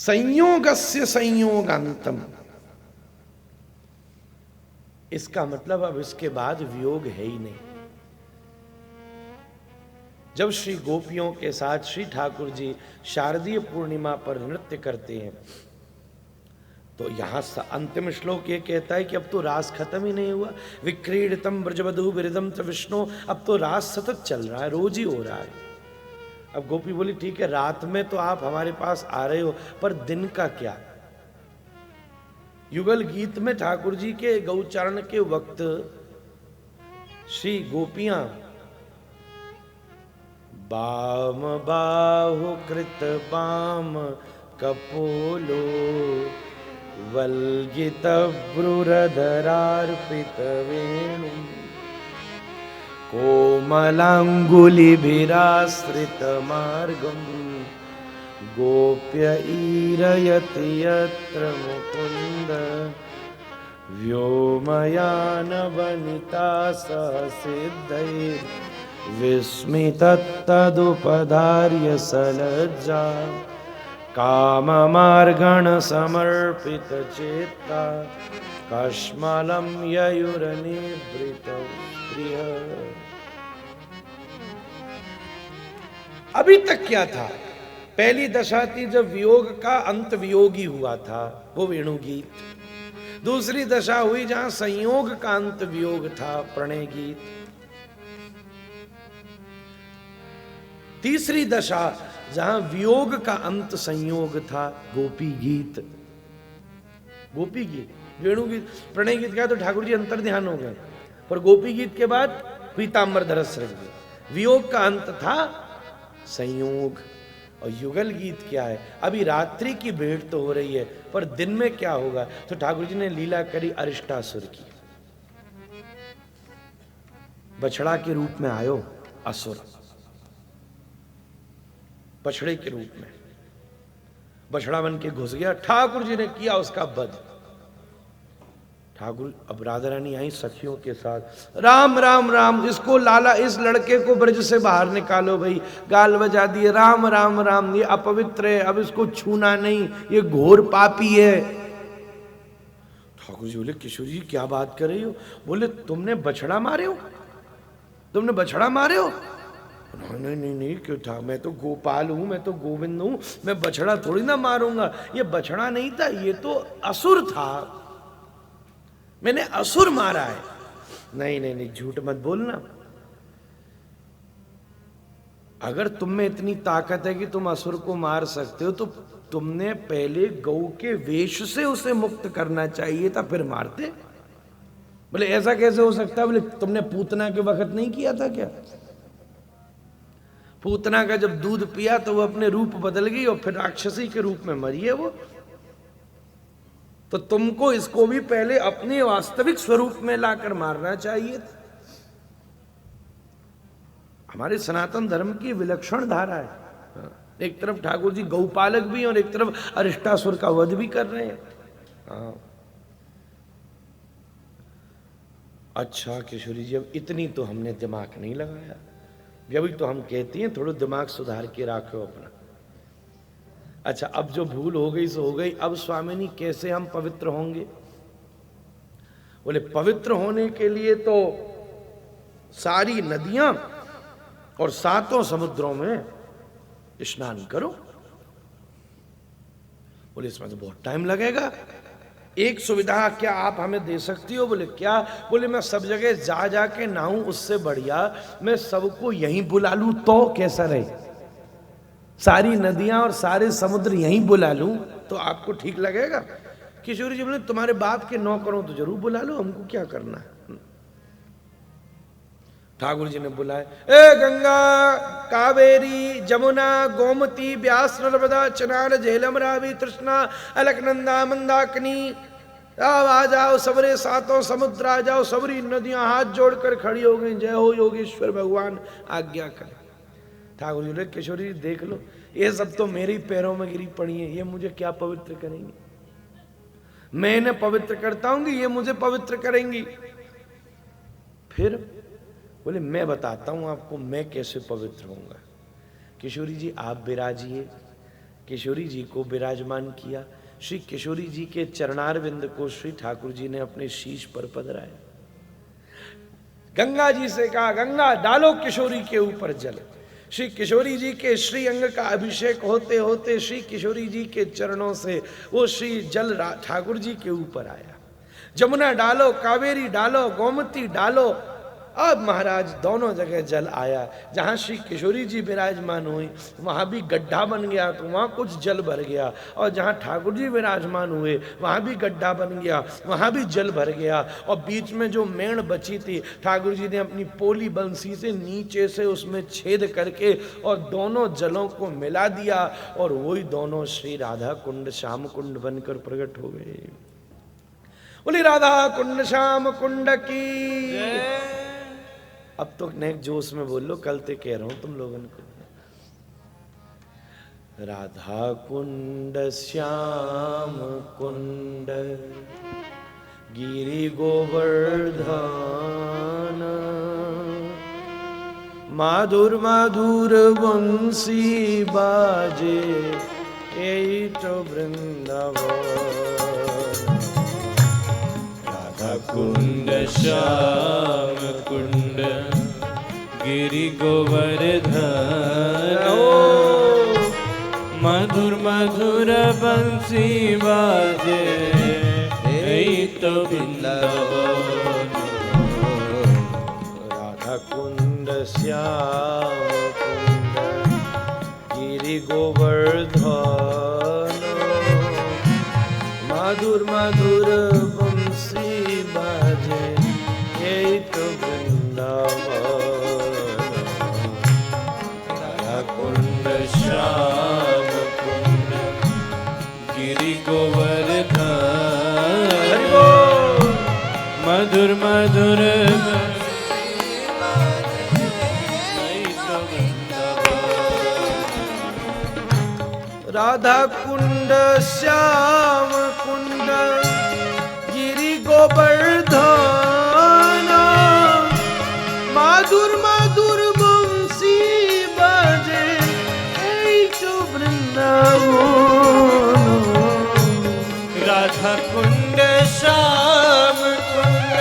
संयोगस्य संयोगांतम। इसका मतलब अब इसके बाद वियोग है ही नहीं। जब श्री गोपियों के साथ श्री ठाकुर जी शारदीय पूर्णिमा पर नृत्य करते हैं तो यहां अंतिम श्लोक ये कहता है कि अब तो रास खत्म ही नहीं हुआ। विक्रीडितम ब्रजवधू विरदम च विष्णु, अब तो रास सतत चल रहा है, रोज ही हो रहा है। अब गोपी बोली ठीक है, रात में तो आप हमारे पास आ रहे हो, पर दिन का क्या? युगल गीत में ठाकुर जी के गौचारण के वक्त श्री गोपियां बाम बाहु कृत बाम कपोलो वल्गित ब्रूरधरार्पित वेणु कोमलांगुलिभिराश्रित मार्गम गोप्य ईरयति यत्र मुकुंद व्योमयान वनिता सहसिद्धैर् विस्मितत्तदुपधार्य सलज्जा काममार्गण समर्पित चेता कश्मलं ययुरनिवृत प्रिय। अभी तक क्या था? पहली दशा थी जब वियोग का अंत वियोगी हुआ था, वो वेणु गीत। दूसरी दशा हुई जहां संयोग का अंत वियोग था, प्रणय गीत। तीसरी दशा जहां वियोग का अंत संयोग था, गोपी गीत। गोपी गीत, वेणु गीत, प्रणय गीत का तो ठाकुर जी अंतर ध्यान हो गए, पर गोपी गीत के बाद पीतांबर धरस रख गए। वियोग का अंत था संयोग। और युगल गीत क्या है? अभी रात्रि की भेंट तो हो रही है, पर दिन में क्या होगा? तो ठाकुर जी ने लीला करी अरिष्टासुर की। बछड़ा के रूप में आयो असुर, बछड़े के रूप में बछड़ा बन के घुस गया। ठाकुर जी ने किया उसका वध। ठाकुर, अब राधा रानी आई सखियों के साथ, राम राम राम, इसको लाला, इस लड़के को ब्रज से बाहर निकालो भाई, गाल बजा दिए, राम राम राम, ये अपवित्र है, अब इसको छूना नहीं, ये घोर पापी है। ठाकुर जी बोले किशोर जी क्या बात कर रही हो? बोले तुमने बछड़ा मारे हो, तुमने बछड़ा मारे हो? नहीं नहीं नहीं, क्यों था, मैं तो गोपाल हूं, मैं तो गोविंद हूं, मैं बछड़ा थोड़ी ना मारूंगा। ये बछड़ा नहीं था, ये तो असुर था, मैंने असुर मारा है। नहीं नहीं नहीं, झूठ मत बोलना। अगर तुम में इतनी ताकत है कि तुम असुर को मार सकते हो तो तुमने पहले गौ के वेश से उसे मुक्त करना चाहिए था, फिर मारते। बोले ऐसा कैसे हो सकता है? बोले तुमने पूतना के वक्त नहीं किया था क्या? पूतना का जब दूध पिया तो वो अपने रूप बदल गई और फिर राक्षसी के रूप में मरी है वो। तो तुमको इसको भी पहले अपने वास्तविक स्वरूप में लाकर मारना चाहिए था। हमारे सनातन धर्म की विलक्षण धारा है। एक तरफ ठाकुर जी गौपालक भी और एक तरफ अरिष्टासुर का वध भी कर रहे हैं। अच्छा किशोरी जी, अब इतनी तो हमने दिमाग नहीं लगाया। अभी तो हम कहते हैं थोड़ा दिमाग सुधार के रखो अपना। अच्छा, अब जो भूल हो गई सो हो गई, अब स्वामिनी कैसे हम पवित्र होंगे? बोले पवित्र होने के लिए तो सारी नदियां और सातों समुद्रों में स्नान करो। बोले इसमें तो बहुत टाइम लगेगा, एक सुविधा क्या आप हमें दे सकती हो? बोले क्या? बोले मैं सब जगह जा जाके नहाऊं, उससे बढ़िया मैं सबको यहीं बुला लूं तो कैसा रहे? सारी नदियां और सारे समुद्र यहीं बुला लूं तो आपको ठीक लगेगा? किशोरी जी बोले तुम्हारे बाप के नौकरों तो जरूर बुला लो, हमको क्या करना है। ठाकुर जी ने बुलाए, ए गंगा कावेरी जमुना गोमती व्यास नर्मदा चनार झेलम रावी तृष्णा अलकनंदा मंदाकिनी, अब आ जाओ सबरे सातों समुद्र आ जाओ। सबरी नदियां हाथ जोड़कर खड़ी हो गई, जय हो योगेश्वर भगवान आज्ञा करें। ठाकुर जी बोले किशोरी देख लो, ये सब तो मेरे पैरों में गिरी पड़ी है, ये मुझे क्या पवित्र करेंगे? मैं इन्हें पवित्र करता हूं कि ये मुझे पवित्र करेंगी? फिर बोले मैं बताता हूं आपको मैं कैसे पवित्र होऊंगा। किशोरी जी आप विराजिए, किशोरी जी को विराजमान किया। श्री किशोरी जी के चरणारविंद को श्री ठाकुर जी ने अपने शीश पर पधराया। गंगा जी से कहा, गंगा डालो किशोरी के ऊपर जल। श्री किशोरी जी के श्री अंग का अभिषेक होते होते श्री किशोरी जी के चरणों से वो श्री जल ठाकुर जी के ऊपर आया। जमुना डालो, कावेरी डालो, गोमती डालो। अब महाराज दोनों जगह जल आया। जहाँ श्री किशोरी जी विराजमान हुई वहाँ भी गड्ढा बन गया तो वहाँ कुछ जल भर गया, और जहाँ ठाकुर जी विराजमान हुए वहाँ भी गड्ढा बन गया, वहाँ भी जल भर गया। और बीच में जो मेण बची थी ठाकुर जी ने अपनी पोली बंसी से नीचे से उसमें छेद करके और दोनों जलों को मिला दिया, और वही दोनों श्री राधा कुंड श्याम कुंड बनकर प्रकट हो गए। बोली राधा कुंड श्याम कुंड की। अब तो नेक जोश में बोल लो, कल ते कह रहा हूं तुम लोगों को। राधा कुंड श्याम कुंड गिरि गोवर्धन माधुर माधुर बंसी बाजे यही तो वृंदावन। राधा कुंड श्याम कुंड गिरि गोवर्धन मधुर मधुर बंसी बाजे यही तो वृंदावन। राधा कुंड श्याम कुंड गिरि गोवर्धन मधुर मधुर बंसी बाजे यही तो वृंदावन। राधा कुंड श्याम कुंड गिरि गोवर्धन मधुर मधुर राधा कुंड श्याम कुंड गिरि गोवर्धन माधुर माधुर बंसी बाजे यही तो वृंदावन। राधा कुंड श्याम कुंड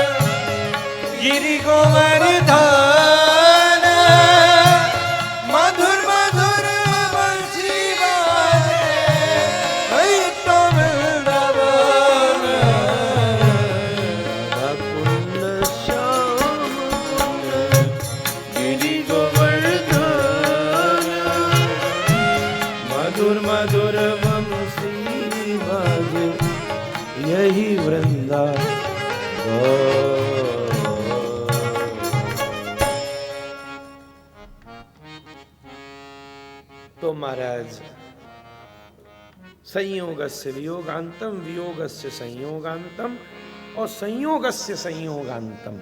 गिरि गोवर्धन यही वृंदावन। तो महाराज संयोगस्य वियोगांतम वियोगस्य संयोगांतम और संयोगस्य संयोगांतम।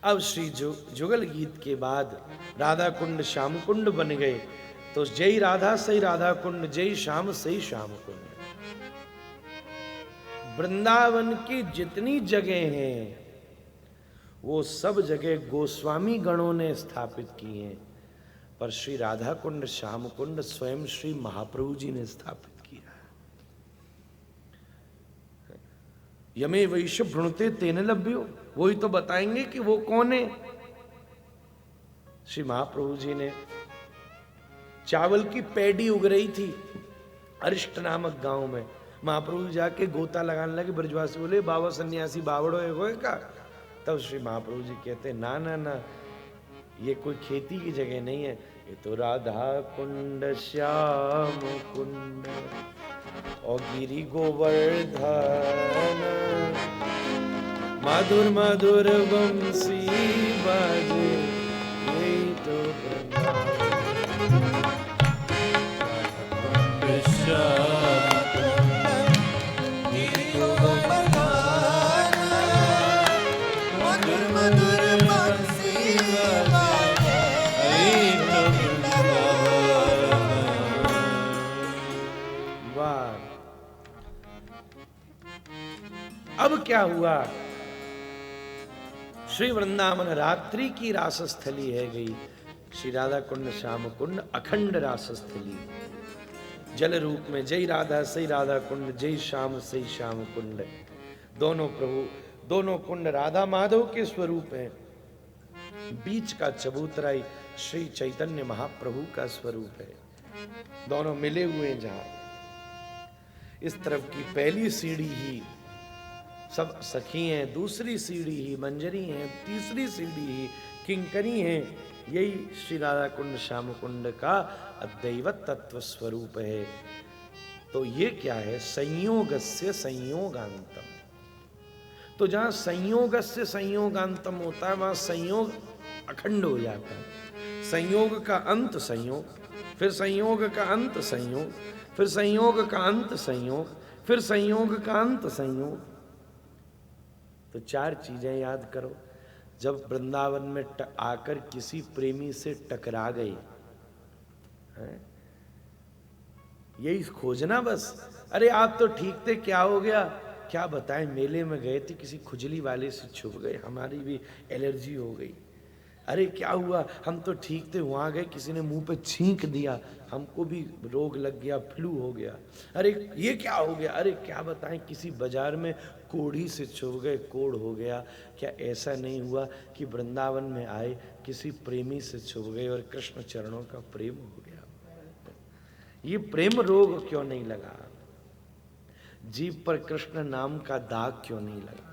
अब श्री जुगल गीत के बाद राधा कुंड श्याम कुंड बन गए। तो जय राधा सही राधा कुंड, जय श्याम सही श्याम कुंड। वृंदावन की जितनी जगह हैं वो सब जगह गोस्वामी गणों ने स्थापित की हैं, पर श्री राधा कुंड श्याम कुंड स्वयं श्री महाप्रभु जी ने स्थापित किया। यमे वैश्य भ्रुणते तेन लभ्यो, वही तो बताएंगे कि वो कौन है। श्री महाप्रभु जी ने चावल की पैडी उग रही थी अरिष्ट नामक गांव में। महाप्रभु जाके गोता लगाने लगे। ब्रजवासी बोले बाबा सन्यासी बावड़ो है का। तब श्री महाप्रभु जी कहते ना ना ना, ये कोई खेती की जगह नहीं है, ये तो राधा कुंड श्याम कुंड और गिरि गोवर्धन मधुर मधुर बंसी बाजे यही तो अब क्या हुआ। श्री वृंदावन रात्रि की रासस्थली है गई। श्री राधा कुंड श्याम कुंड अखंड रासस्थली। जल रूप में जय राधा सई राधा कुंड, जय श्याम सई श्याम कुंड। दोनों प्रभु, दोनों कुंड राधा माधव के स्वरूप हैं। बीच का चबूतराई श्री चैतन्य महाप्रभु का स्वरूप है। दोनों मिले हुए हैं। जहां इस तरफ की पहली सीढ़ी ही सब सखी हैं, दूसरी सीढ़ी ही मंजरी हैं, तीसरी सीढ़ी ही किंकरी हैं। यही श्री राधा कुंड श्याम कुंड का अद्वैत तत्व स्वरूप है। तो ये क्या है? संयोगस्य संयोगांतम। तो जहां संयोगस्य संयोगांतम होता है वहां संयोग अखंड हो जाता है। संयोग का अंत संयोग, फिर संयोग का अंत संयोग, फिर संयोग का अंत संयोग, फिर संयोग का अंत संयोग। तो चार चीजें याद करो। जब वृंदावन में आकर किसी प्रेमी से टकरा गई, यही खोजना बस। अरे आप तो ठीक थे, क्या हो गया? क्या बताएं, मेले में गए थे, किसी खुजली वाले से छुप गए, हमारी भी एलर्जी हो गई। अरे क्या हुआ? हम तो ठीक थे, वहां गए, किसी ने मुंह पे छींक दिया, हमको भी रोग लग गया, फ्लू हो गया। अरे ये क्या हो गया? अरे क्या बताएं, किसी बाजार में कोढ़ी से छुप गए, कोढ़ हो गया। क्या ऐसा नहीं हुआ कि वृंदावन में आए, किसी प्रेमी से छुप गए और कृष्ण चरणों का प्रेम हो गया? ये प्रेम रोग क्यों नहीं लगा? जीभ पर कृष्ण नाम का दाग क्यों नहीं लगा?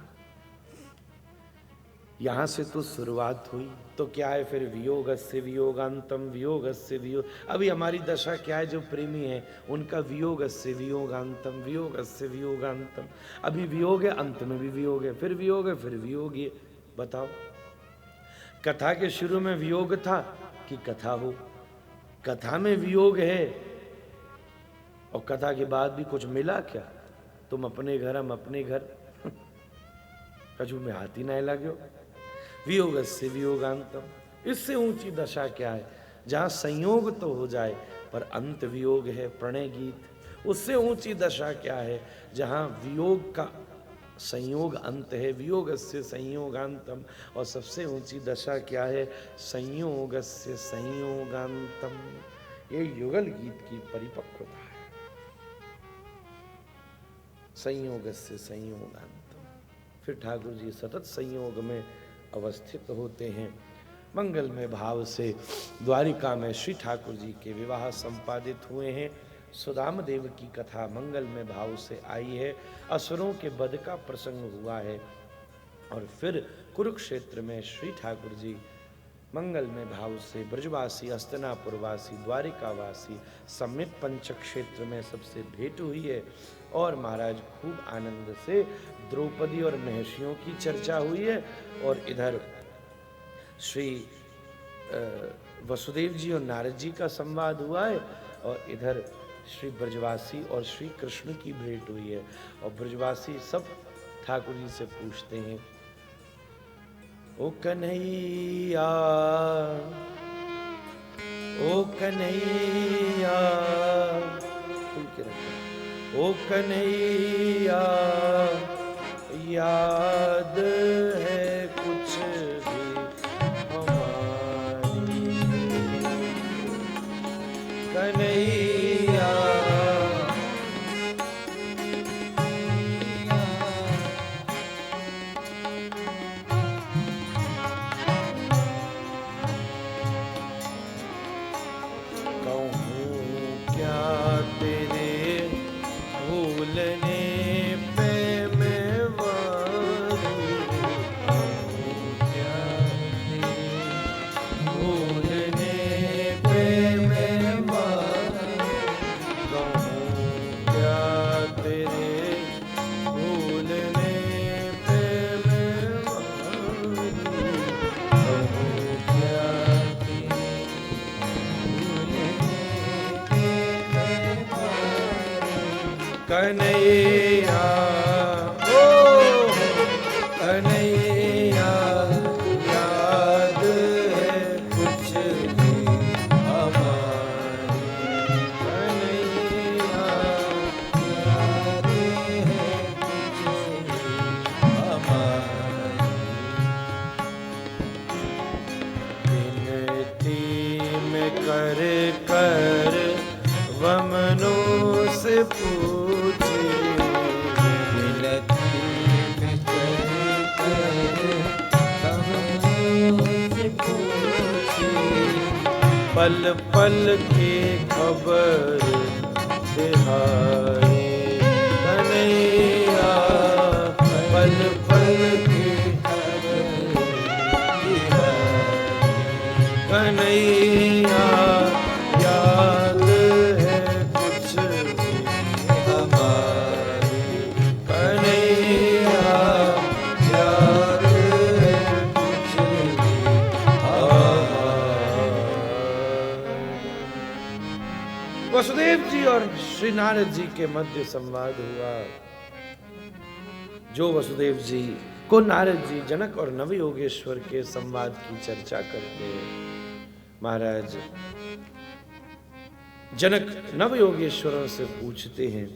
यहां से तो शुरुआत हुई। तो क्या है फिर? वियोगस्य वियोगांतम, वियोगस्य वियोग। अभी हमारी दशा क्या है? जो प्रेमी है उनका वियोगस्य वियोगांतम, वियोगस्य वियोगांतम। अभी वियोग है, अंत में भी वियोग है, फिर वियोग है, फिर वियोग है। बताओ, कथा के शुरू में वियोग था कि कथा हो? कथा में वियोग है और कथा के बाद भी कुछ मिला क्या? तुम अपने घर, हम अपने घर, कछु में हाथ ही ना लाग्यो। वियोगस्य वियोगांतम। इससे ऊंची दशा क्या है? जहां संयोग तो हो जाए पर अंत वियोग है, प्रणय गीत। उससे ऊंची दशा क्या है? जहां वियोग का संयोग अंत है, वियोगस्य संयोगांतम। और सबसे ऊंची दशा क्या है? संयोगस्य संयोगांतम। ये युगल गीत की परिपक्वता है। संयोगस्य संयोगांतम। फिर ठाकुर जी सतत संयोग में अवस्थित होते हैं। मंगलमय भाव से द्वारिका में श्री ठाकुर जी के विवाह संपादित हुए हैं। सुदाम देव की कथा मंगलमय भाव से आई है। असुरों के वध का प्रसंग हुआ है। और फिर कुरुक्षेत्र में श्री ठाकुर जी मंगलमय भाव से ब्रजवासी, हस्तिनापुरवासी, द्वारिकावासी समेत पंचक्षेत्र में सबसे भेंट हुई है। और महाराज खूब आनंद से द्रौपदी और महर्षियों की चर्चा हुई है। और इधर श्री वसुदेव जी और नारद जी का संवाद हुआ है। और इधर श्री ब्रजवासी और श्री कृष्ण की भेंट हुई है। और ब्रजवासी सब ठाकुर जी से पूछते हैं, ओ कन्हैया, ओ कन्हैया, ओ कन्हैया, याद है कुछ भी हमारी? कन्हैया, कन्हैया, ओ कन्हैया, याद है कुछ भी हमारी? कन्हैया, याद है कुछ भी हमारी? विनती में कर कर वमनो से पूछे, मिलती से पूछे, पल पल के खबर दिहाए कन्हैया, पल पल के कन्हैया, याद है कुछ हमारी कन्हैया, याद है कुछ वसुदेव जी और श्री नारद जी के मध्य संवाद हुआ। जो वसुदेव जी को नारद जी जनक और नव योगेश्वर के संवाद की चर्चा करते हैं। महाराज जनक नव योगेश्वरों से पूछते हैं,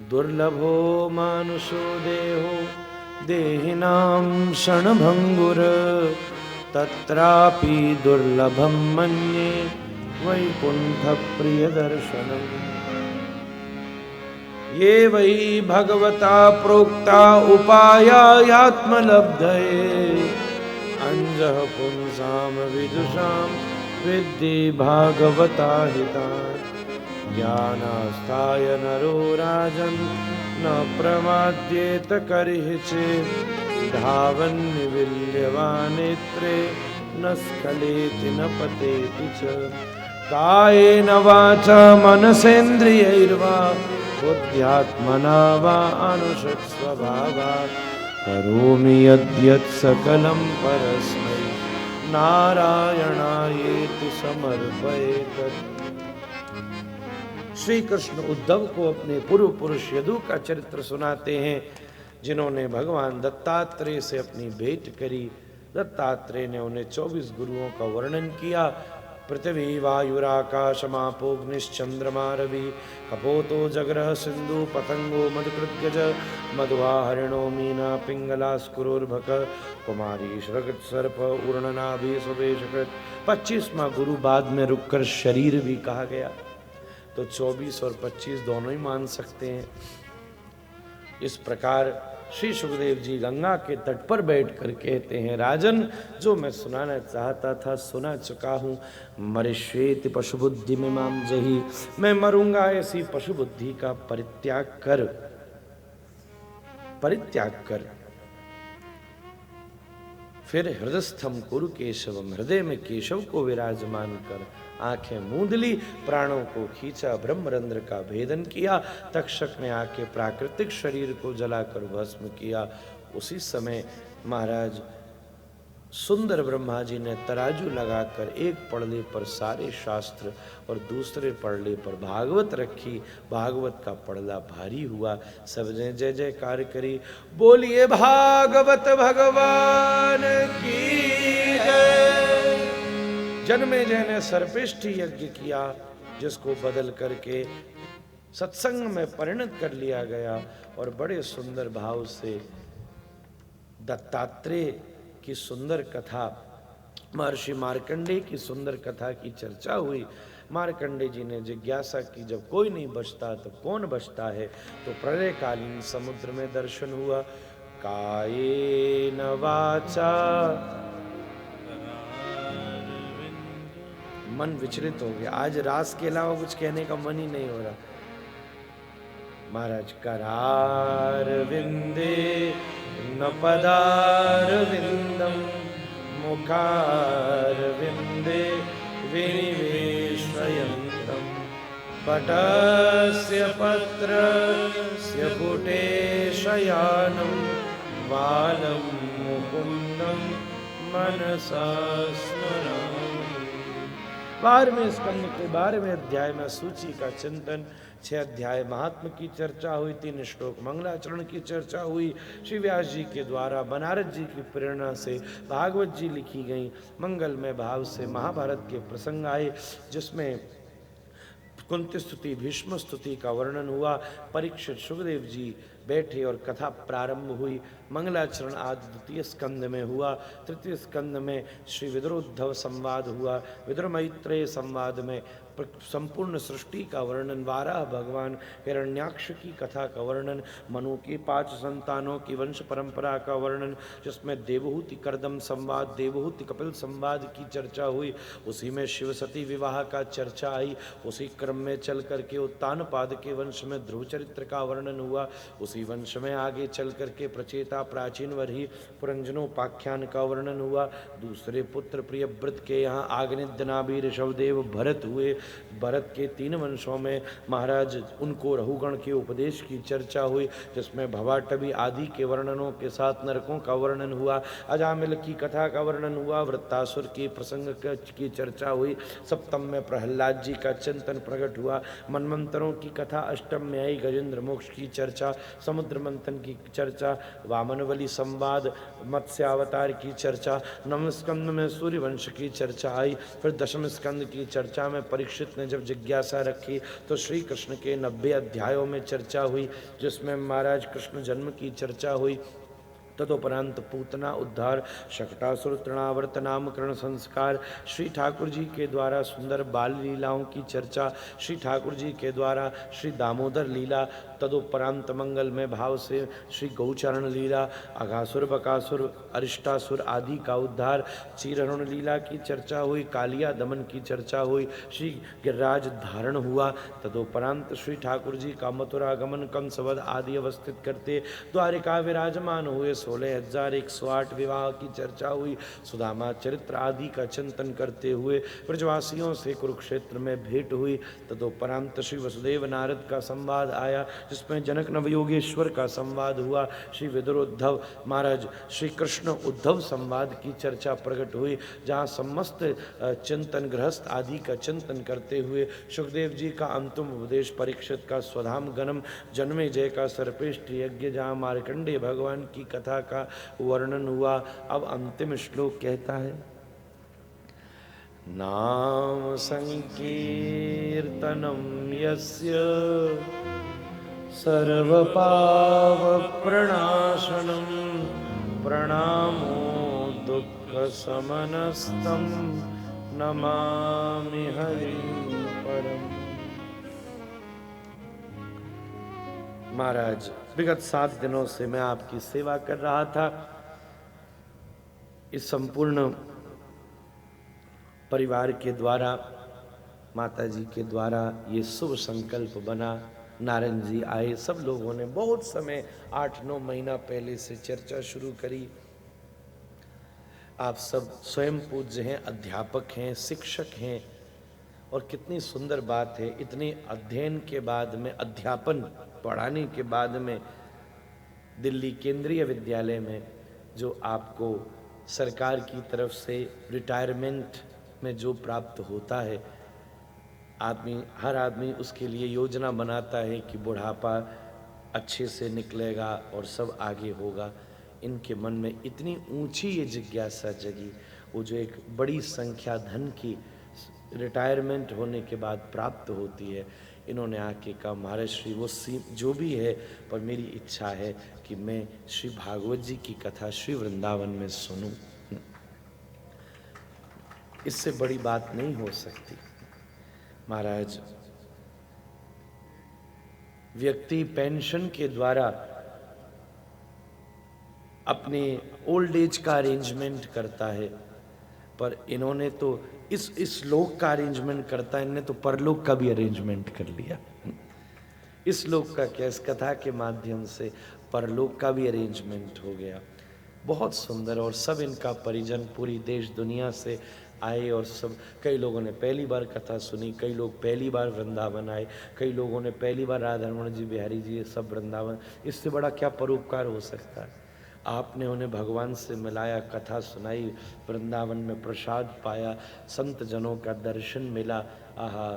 दुर्लभो मानुषो देहो देहिनां क्षणभंगुर, तत्रापि दुर्लभं मन्ये वैकुंठ प्रिय दर्शनम्। ये वै भगवता प्रोक्ता उपाया आत्मलब्धये, अंजः पुंसाम विदुषां विद्धि भागवता हिता। ज्ञानास्थाय नरो राजन् न प्रमाद्येत करिहिचित्, धावन्निविल्यवान् नेत्रे न स्खलेति न पतेति च। कायेन वाचा मनसेन्द्रियैर्वा बुद्ध्यात्मना वा अनुषत् स्वभावात्, करोमि यद्यत् सकलं परस्मै नारायणायेति समर्पयेत्। श्री कृष्ण उद्धव को अपने पूर्व पुरुष यदु का चरित्र सुनाते हैं, जिन्होंने भगवान दत्तात्रेय से अपनी भेंट करी। दत्तात्रेय ने उन्हें 24 गुरुओं का वर्णन किया। पृथ्वी वायुराकाशमापोग्निश्चंद्रमा रवि, कपोतो जगरः सिंधु पतंगो मधुकृत्यज, मधुआ हरिणो मीना पिंगला स्कुरुर्भक, कुमारी श्रगत सर्प उर्णनाभि सुवेशकृत। 25वां गुरु बाद में रुककर शरीर भी कहा गया, तो 24 और 25 दोनों ही मान सकते हैं। इस प्रकार श्री सुखदेव जी गंगा के तट पर बैठकर कहते हैं, राजन जो मैं सुनाना चाहता था सुना चुका हूँ। मरिष्येति पशु बुद्धि में माम जही, मैं मरूंगा ऐसी पशु बुद्धि का परित्याग कर। फिर हृदयस्थम कुरु केशवम, हृदय में केशव को विराजमान कर आंखें मूंद ली, प्राणों को खींचा, ब्रह्मरंध्र का भेदन किया। तक्षक ने आके प्राकृतिक शरीर को जलाकर भस्म किया। उसी समय महाराज सुंदर ब्रह्मा जी ने तराजू लगाकर एक पड़ले पर सारे शास्त्र और दूसरे पड़ले पर भागवत रखी। भागवत का पड़ला भारी हुआ। सब ने जय जयकार करी, बोलिए भागवत भगवान की जय। जन्मेजय ने सर्पेष्ठी यज्ञ किया, जिसको बदल करके सत्संग में परिणत कर लिया गया और बड़े सुंदर भाव से दत्तात्रेय की सुंदर कथा, महर्षि मार्कंडेय की सुंदर कथा की चर्चा हुई। मार्कंडेय जी ने जिज्ञासा की, जब कोई नहीं बचता तो कौन बचता है? तो प्रलयकालीन समुद्र में दर्शन हुआ। कायेन वाचा, मन विचलित हो गया। आज रास के अलावा कुछ कहने का मन ही नहीं हो रहा। महाराज करार विंदे न पदार विंदम, मुखार विंदे विनिवेशयन्तम, पटस्य पत्रस्य पुटे शयानं, बालं मुकुन्दं मनसा स्मरामि। 12वें स्कंद के 12वें अध्याय में सूची का चिंतन, 6 अध्याय महात्म की चर्चा हुई, 3 श्लोक मंगलाचरण की चर्चा हुई। श्री व्यास जी के द्वारा बनारस जी की प्रेरणा से भागवत जी लिखी गई। मंगलमय भाव से महाभारत के प्रसंग आए, जिसमें कुंती स्तुति, भीष्म स्तुति का वर्णन हुआ। परीक्षित सुखदेव जी बैठे और कथा प्रारंभ हुई। मंगलाचरण आदि द्वितीय स्कंद में हुआ। तृतीय स्कंद में श्री विदुरोद्धव संवाद हुआ। विदुर मैत्रेय संवाद में संपूर्ण सृष्टि का वर्णन, 12 भगवान हिरण्याक्ष की कथा का वर्णन, मनु की 5 संतानों की वंश परंपरा का वर्णन, जिसमें देवहूति करदम संवाद, देवहूति कपिल संवाद की चर्चा हुई। उसी में शिव सती विवाह का चर्चा आई। उसी क्रम में चल करके उत्तानपाद के वंश में ध्रुव चरित्र का वर्णन हुआ। उसी वंश में आगे चल करके प्रचेता प्राचीन वरही पुरंजनोपाख्यान का वर्णन हुआ। दूसरे पुत्र प्रियव्रत के यहाँ आग्निद्य नाभि ऋषभदेव भरत हुए। भरत के 3 वंशों में महाराज उनको रहुगण के उपदेश की चर्चा हुई, जिसमें भवाटवी आदि के वर्णनों के साथ नरकों का वर्णन हुआ। अजामिल की कथा का वर्णन हुआ। वृत्तासुर की प्रसंग की चर्चा हुई। सप्तम में प्रहलाद जी का चिंतन प्रकट हुआ। मनमंत्रों की कथा अष्टम में आई। गजेंद्र मोक्ष की चर्चा, समुद्र मंथन की चर्चा, वामनवली संवाद, मत्स्यावतार की चर्चा, नवम स्कंद में सूर्यवंश की चर्चा आई। फिर दशम स्कंद की चर्चा में परीक्षित ने जब जिज्ञासा रखी तो श्री कृष्ण के 90 अध्यायों में चर्चा हुई, जिसमें महाराज कृष्ण जन्म की चर्चा हुई। तदुपरांत पूतना उद्धार, शकटासुर तृणावर्त नामकरण संस्कार, श्री ठाकुर जी के द्वारा सुंदर बाल लीलाओं की चर्चा, श्री ठाकुर जी के द्वारा श्री दामोदर लीला, तदुपरांत मंगल में भाव से श्री गौचरण लीला, अघासुर बकासुर अरिष्टासुर आदि का उद्धार, चीरहरण लीला की चर्चा हुई। कालिया दमन की चर्चा हुई। श्री गिरिराज धारण हुआ। तदुपरांत श्री ठाकुर जी का मथुरागमन, कंसवध आदि अवस्थित करते द्वारिका विराजमान हुए। 16,108 विवाह की चर्चा हुई। सुदामा चरित्र आदि का चिंतन करते हुए ब्रजवासियों से कुरुक्षेत्र में भेंट हुई। तदुपरांत श्री वसुदेव नारद का संवाद आया, जिसमें जनक नवयोगेश्वर का संवाद हुआ। श्री विदुर उद्धव महाराज श्री कृष्ण उद्धव संवाद की चर्चा प्रकट हुई, जहाँ समस्त चिंतन गृहस्थ आदि का चिंतन करते हुए सुखदेव जी का अंतिम उपदेश, परीक्षित का स्वधाम गणम, जन्मे जय का सर्पेष्ठ यज्ञ, जहाँ मार्कंडेय भगवान की कथा का वर्णन हुआ। अब अंतिम श्लोक कहता है, नाम संकीर्तनम यस्य सर्वपावप्रणाशनम प्रणामो दुःखशमनस्तं नमामि हरिं परम। महाराज, विगत 7 दिनों से मैं आपकी सेवा कर रहा था। इस संपूर्ण परिवार के द्वारा, माता जी के द्वारा ये शुभ संकल्प बना। नारायण जी आए, सब लोगों ने बहुत समय 8-9 महीना पहले से चर्चा शुरू करी। आप सब स्वयं पूज्य हैं, अध्यापक हैं, शिक्षक हैं, और कितनी सुंदर बात है, इतने अध्ययन के बाद में, अध्यापन पढ़ाने के बाद में, दिल्ली केंद्रीय विद्यालय में जो आपको सरकार की तरफ से रिटायरमेंट में जो प्राप्त होता है, हर आदमी उसके लिए योजना बनाता है कि बुढ़ापा अच्छे से निकलेगा और सब आगे होगा। इनके मन में इतनी ऊंची ये जिज्ञासा जगी, वो जो एक बड़ी संख्या धन की रिटायरमेंट होने के बाद प्राप्त होती है, इन्होंने आके कहा, महाराज श्री वो जो भी है, पर मेरी इच्छा है कि मैं श्री भागवत जी की कथा श्री वृंदावन में सुनूं। इससे बड़ी बात नहीं हो सकती। महाराज, व्यक्ति पेंशन के द्वारा अपने ओल्ड एज का अरेंजमेंट करता है, पर इन्होंने तो इस लोक का अरेंजमेंट करता है, इन्होंने तो परलोक का भी अरेंजमेंट कर लिया। इस लोक का क्या, इस कथा के माध्यम से परलोक का भी अरेंजमेंट हो गया। बहुत सुंदर। और सब इनका परिजन पूरी देश दुनिया से आए, और सब, कई लोगों ने पहली बार कथा सुनी, कई लोग पहली बार वृंदावन आए, कई लोगों ने पहली बार राधारमण जी, बिहारी जी, ये सब वृंदावन। इससे बड़ा क्या परोपकार हो सकता है। आपने उन्हें भगवान से मिलाया, कथा सुनाई, वृंदावन में प्रसाद पाया, संत जनों का दर्शन मिला। आहा,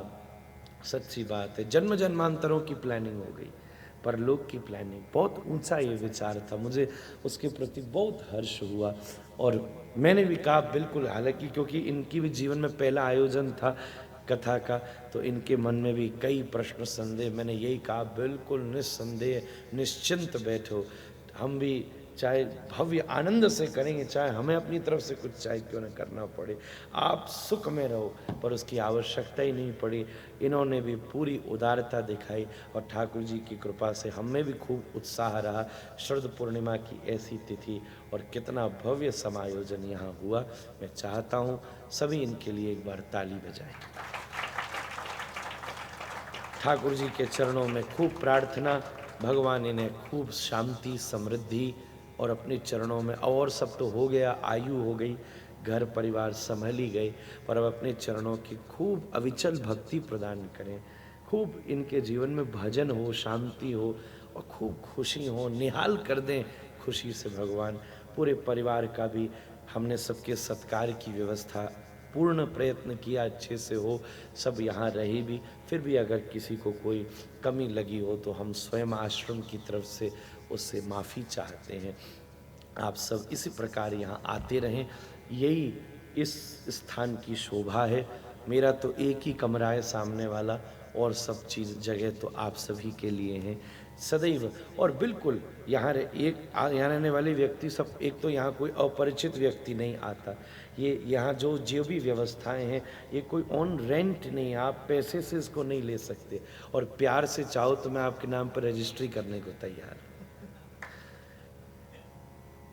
सच्ची बात है, जन्म जन्मांतरों की प्लानिंग हो गई, परलोक की प्लानिंग। बहुत ऊंचा ये विचार था, मुझे उसके प्रति बहुत हर्ष हुआ। और मैंने भी कहा बिल्कुल, हालांकि क्योंकि इनकी भी जीवन में पहला आयोजन था कथा का, तो इनके मन में भी कई प्रश्न संदेह। मैंने यही कहा, बिल्कुल निस्संदेह निश्चिंत बैठो, हम भी चाहे भव्य आनंद से करेंगे, चाहे हमें अपनी तरफ से कुछ चाहे क्यों न करना पड़े। आप सुख में रहो, पर उसकी आवश्यकता ही नहीं पड़ी। इन्होंने भी पूरी उदारता दिखाई और ठाकुर जी की कृपा से हम में भी खूब उत्साह रहा। शरद पूर्णिमा की ऐसी तिथि और कितना भव्य समायोजन यहाँ हुआ। मैं चाहता हूँ सभी इनके लिए एक बार ताली बजाएं। ठाकुर जी के चरणों में खूब प्रार्थना, भगवान इन्हें खूब शांति, समृद्धि और अपने चरणों में, और सब तो हो गया, आयु हो गई, घर परिवार संभल ही गए, पर अब अपने चरणों की खूब अविचल भक्ति प्रदान करें। खूब इनके जीवन में भजन हो, शांति हो और खूब खुशी हो, निहाल कर दें खुशी से भगवान। पूरे परिवार का भी हमने सबके सत्कार की व्यवस्था पूर्ण प्रयत्न किया, अच्छे से हो, सब यहाँ रहे भी। फिर भी अगर किसी को कोई कमी लगी हो तो हम स्वयं आश्रम की तरफ से उससे माफ़ी चाहते हैं। आप सब इसी प्रकार यहाँ आते रहें, यही इस स्थान की शोभा है। मेरा तो एक ही कमरा है सामने वाला, और सब चीज़ जगह तो आप सभी के लिए हैं सदैव। और बिल्कुल यहाँ यहाँ रहने वाले व्यक्ति सब, एक तो यहाँ कोई अपरिचित व्यक्ति नहीं आता। ये यहाँ जो भी व्यवस्थाएं हैं, ये कोई ऑन रेंट नहीं है, आप पैसे से इसको नहीं ले सकते। और प्यार से चाहो तो मैं आपके नाम पर रजिस्ट्री करने को तैयार।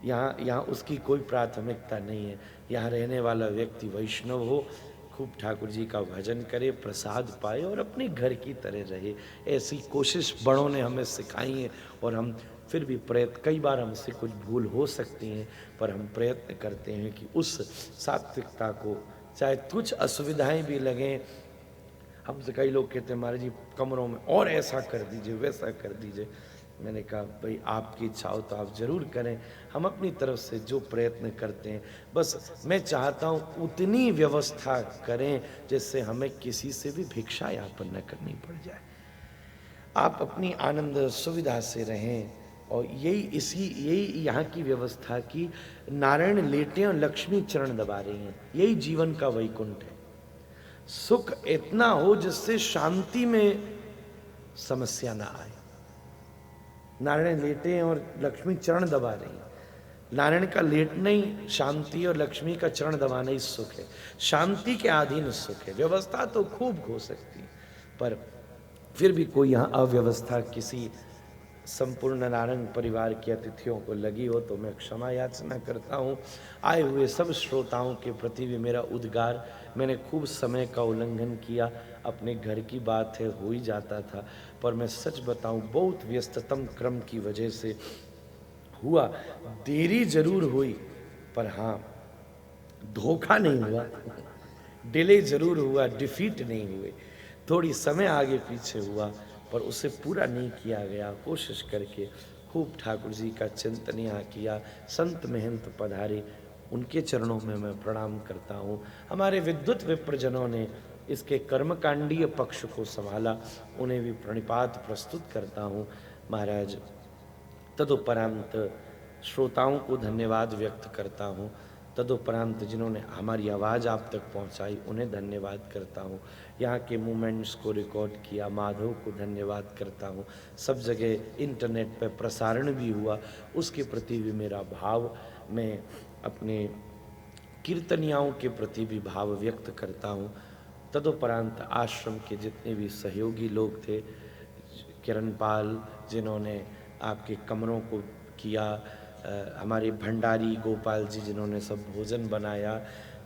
यहाँ उसकी कोई प्राथमिकता नहीं है। यहाँ रहने वाला व्यक्ति वैष्णव हो, खूब ठाकुर जी का भजन करे, प्रसाद पाए और अपने घर की तरह रहे। ऐसी कोशिश बड़ों ने हमें सिखाई है और हम फिर भी प्रयत्न, कई बार हमसे कुछ भूल हो सकती हैं, पर हम प्रयत्न करते हैं कि उस सात्विकता को, चाहे कुछ असुविधाएं भी लगें। हमसे कई लोग कहते हैं महाराज जी कमरों में और ऐसा कर दीजिए, वैसा कर दीजिए। मैंने कहा भाई आपकी इच्छा हो तो आप ज़रूर करें, हम अपनी तरफ से जो प्रयत्न करते हैं, बस मैं चाहता हूँ उतनी व्यवस्था करें जिससे हमें किसी से भी भिक्षा यापन न करनी पड़ जाए। आप अपनी आनंद सुविधा से रहें, और यही यहाँ की व्यवस्था की। नारायण लेटे और लक्ष्मी चरण दबा रही हैं, यही जीवन का वैकुंठ है। सुख इतना हो जिससे शांति में समस्या ना आए। नारायण लेटे हैं और लक्ष्मी चरण दबा रही है। नारायण का लेटना ही शांति और लक्ष्मी का चरण दबाना ही सुख है। शांति के अधीन सुख है। व्यवस्था तो खूब हो सकती है, पर फिर भी कोई यहाँ अव्यवस्था किसी संपूर्ण नारंग परिवार के अतिथियों को लगी हो तो मैं क्षमा याचना करता हूँ। आए हुए सब श्रोताओं के प्रति भी मेरा उद्गार। मैंने खूब समय का उल्लंघन किया, अपने घर की बात है, हो ही जाता था, पर मैं सच बताऊं बहुत व्यस्ततम क्रम की वजह से हुआ। देरी जरूर हुई, पर हाँ धोखा नहीं हुआ। डिले जरूर हुआ, डिफीट नहीं हुए। थोड़ी समय आगे पीछे हुआ, पर उसे पूरा नहीं किया गया। कोशिश करके खूब ठाकुर जी का चिंतन यहाँ किया। संत महंत पधारे, उनके चरणों में मैं प्रणाम करता हूँ। हमारे विद्युत विप्रजनों ने इसके कर्मकांडीय पक्ष को संभाला, उन्हें भी प्रणिपात प्रस्तुत करता हूँ महाराज। तदुपरांत श्रोताओं को धन्यवाद व्यक्त करता हूँ। तदुपरांत जिन्होंने हमारी आवाज़ आप तक पहुँचाई उन्हें धन्यवाद करता हूँ। यहाँ के मूवमेंट्स को रिकॉर्ड किया माधव को धन्यवाद करता हूँ। सब जगह इंटरनेट पर प्रसारण भी हुआ, उसके प्रति भी मेरा भाव, मैं अपने कीर्तनियाओं के प्रति भी भाव व्यक्त करता हूँ। तदुपरांत आश्रम के जितने भी सहयोगी लोग थे, किरणपाल जिन्होंने आपके कमरों को किया, हमारे भंडारी गोपाल जी जिन्होंने सब भोजन बनाया,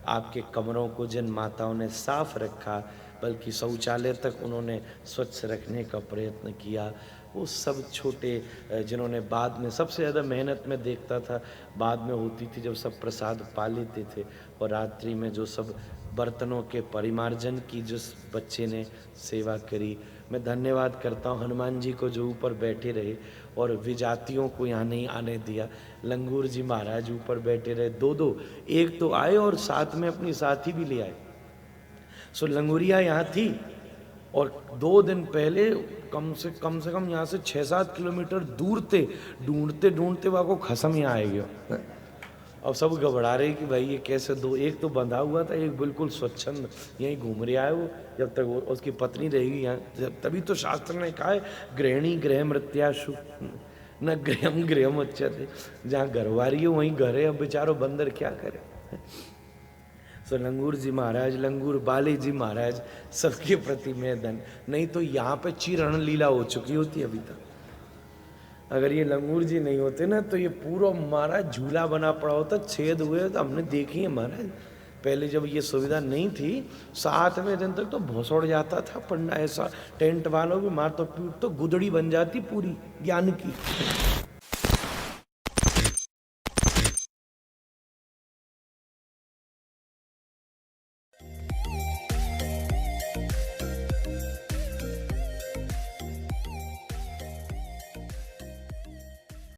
आपके कमरों को जिन माताओं ने साफ रखा, बल्कि शौचालय तक उन्होंने स्वच्छ रखने का प्रयत्न किया, वो सब छोटे जिन्होंने बाद में, सबसे ज़्यादा मेहनत में देखता था बाद में होती थी जब सब प्रसाद पा लेते थे, और रात्रि में जो सब बर्तनों के परिमार्जन की जिस बच्चे ने सेवा करी, मैं धन्यवाद करता हूँ हनुमान जी को जो ऊपर बैठे रहे और विजातियों को यहाँ नहीं आने दिया। लंगूर जी महाराज ऊपर बैठे रहे, दो एक तो आए और साथ में अपनी साथी भी ले आए। सो लंगूरिया यहाँ थी और 2 दिन पहले कम से कम यहाँ से 6-7 किलोमीटर दूर थे, ढूंढते ढूंढते वहाँ को खसम यहाँ आए गया। अब सब घबरा रहे कि भाई ये कैसे, एक तो बंधा हुआ था, एक बिल्कुल स्वच्छंद यहीं घूम रहा है वो, जब तक वो उसकी पत्नी रहेगी यहाँ, तभी तो शास्त्र ने कहा है गृहिणी गृह मृत्याशु। न गृहम गृहम उच्चते, जहाँ घरवारी हो वहीं घर है, अब बेचारो बंदर क्या करे। सो लंगूर जी महाराज, लंगूर बाली जी महाराज, सबके प्रति मैं धन, नहीं तो यहाँ पे चिरण लीला हो चुकी होती अभी तक। अगर ये लंगूर जी नहीं होते ना तो ये पूरा महाराज झूला बना पड़ा होता, छेद हुए तो हमने देखी है महाराज। पहले जब ये सुविधा नहीं थी 7वें दिन तक तो भोसड़ जाता था पंडा, ऐसा टेंट वालों की मार तो पीट तो गुदड़ी बन जाती पूरी ज्ञान की।